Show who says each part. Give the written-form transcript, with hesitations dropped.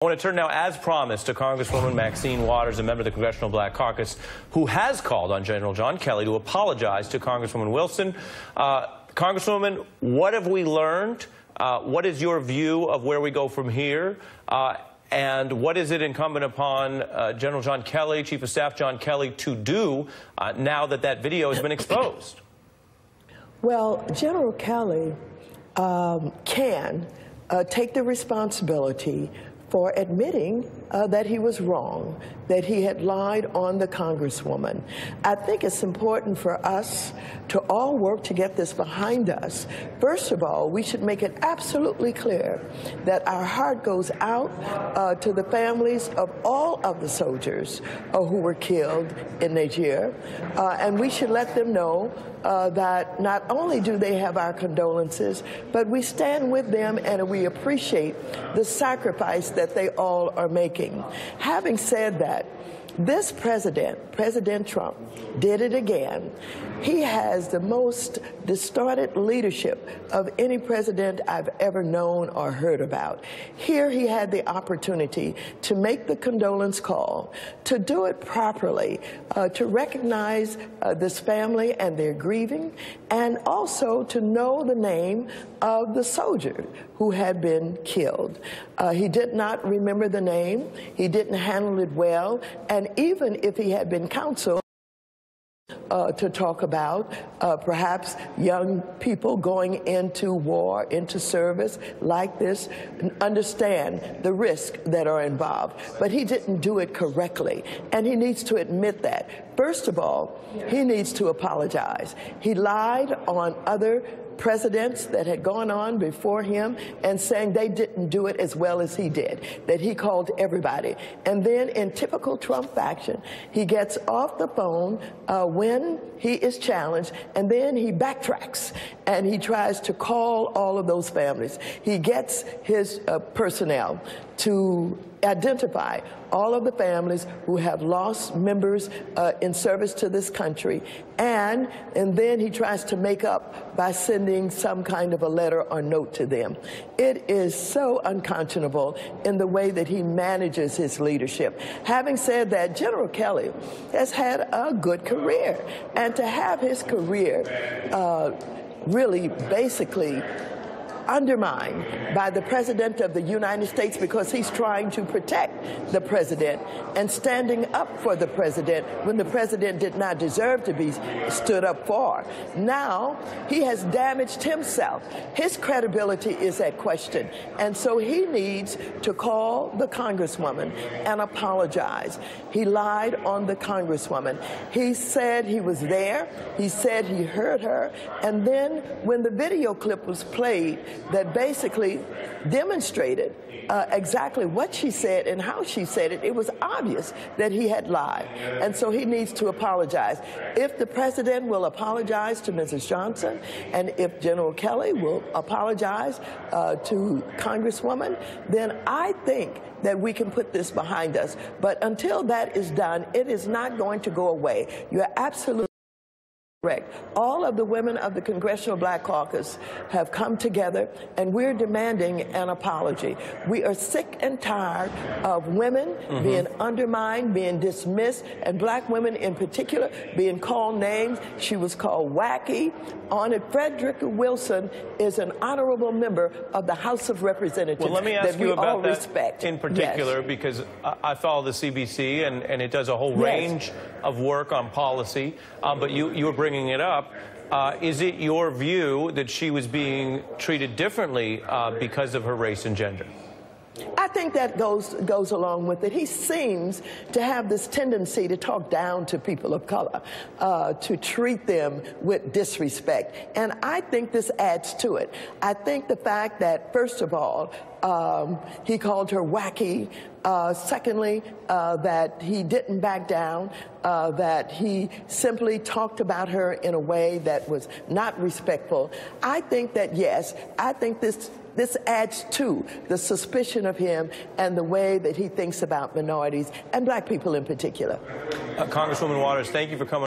Speaker 1: I want to turn now, as promised, to Congresswoman Maxine Waters, a member of the Congressional Black Caucus, who has called on General John Kelly to apologize to Congresswoman Wilson. Congresswoman, what have we learned? What is your view of where we go from here? And what is it incumbent upon General John Kelly, Chief of Staff John Kelly, to do now that that video has been exposed?
Speaker 2: Well, General Kelly can take the responsibility for admitting that he was wrong, that he had lied on the Congresswoman. I think it's important for us to all work to get this behind us. First of all, we should make it absolutely clear that our heart goes out to the families of all of the soldiers who were killed in Niger, and we should let them know that not only do they have our condolences, but we stand with them and we appreciate the sacrifice that they all are making. Having said that, this president, President Trump, did it again. He has the most distorted leadership of any president I've ever known or heard about. Here he had the opportunity to make the condolence call, to do it properly, to recognize this family and their grieving, and also to know the name of the soldier who had been killed. He did not remember the name. He didn't handle it well. And even if he had been counseled to talk about perhaps young people going into war, into service like this, understand the risks that are involved. But he didn't do it correctly, and he needs to admit that. First of all, he needs to apologize. He lied on other presidents that had gone on before him and saying they didn't do it as well as he did, that he called everybody. And then in typical Trump fashion, he gets off the phone when he is challenged, and then he backtracks and he tries to call all of those families. He gets his personnel to identify all of the families who have lost members in service to this country, and then he tries to make up by sending some kind of a letter or note to them. It is so unconscionable in the way that he manages his leadership. Having said that, General Kelly has had a good career, and to have his career really basically undermined by the President of the United States because he's trying to protect the President and standing up for the President when the President did not deserve to be stood up for. Now, he has damaged himself. His credibility is at question, and so he needs to call the Congresswoman and apologize. He lied on the Congresswoman. He said he was there. He said he heard her, and then when the video clip was played, that basically demonstrated exactly what she said and how she said it, it was obvious that he had lied. And so he needs to apologize. If the president will apologize to Mrs. Johnson, and if General Kelly will apologize to Congresswoman, then I think that we can put this behind us. But until that is done, it is not going to go away. You're absolutely correct. All of the women of the Congressional Black Caucus have come together, and we're demanding an apology. We are sick and tired of women being undermined, being dismissed, and black women in particular being called names. She was called wacky. On it, Frederick Wilson is an honorable member of the House of Representatives.
Speaker 1: Well, let me ask you about that
Speaker 2: respect.
Speaker 1: In particular, because I follow the CBC, and it does a whole range of work on policy, but you were bringing it up. Is it your view that she was being treated differently because of her race and gender?
Speaker 2: I think that goes along with it. He seems to have this tendency to talk down to people of color, to treat them with disrespect. And I think this adds to it. I think the fact that, first of all, he called her wacky. Secondly, that he didn't back down, that he simply talked about her in a way that was not respectful. I think that, yes, I think this adds to the suspicion of him and the way that he thinks about minorities and black people in particular.
Speaker 1: Congresswoman Waters, thank you for coming.